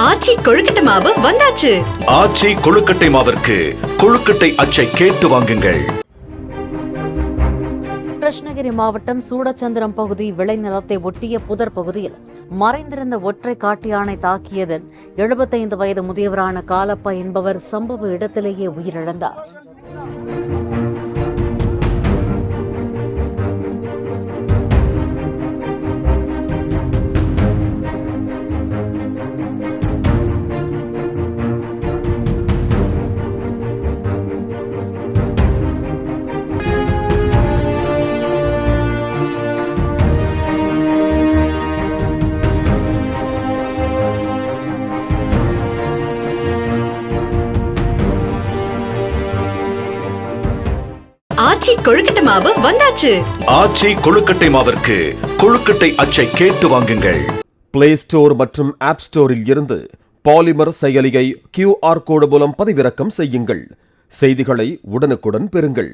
ஆச்சி கொழுக்கட்டை மாவு வந்தாச்சு. ஆச்சி கொழுக்கட்டை மாவிற்கு கொழுக்கட்டை அச்சை கேட்டு வாங்குங்கள். கிருஷ்ணகிரி மாவட்டம் சூடச்சந்திரம் பகுதி விளைநிலத்தை ஒட்டிய புதர் பகுதியில் மறைந்திருந்த ஒற்றை காட்டு யானை தாக்கியதில் 75 வயது முதியவரான காலப்பா என்பவர் சம்பவ இடத்திலேயே உயிரிழந்தார். ஆச்சி கொழுக்கட்டை மாவு வந்தாச்சு. ஆச்சி கொழுக்கட்டை மாவிற்கு கொழுக்கட்டை அச்சை கேட்டு வாங்குங்கள். பிளே ஸ்டோர் மற்றும் ஆப் ஸ்டோரில் இருந்து பாலிமர் செயலியை QR கோடு மூலம் பதிவிறக்கம் செய்யுங்கள். செய்திகளை உடனுக்குடன் பெறுங்கள்.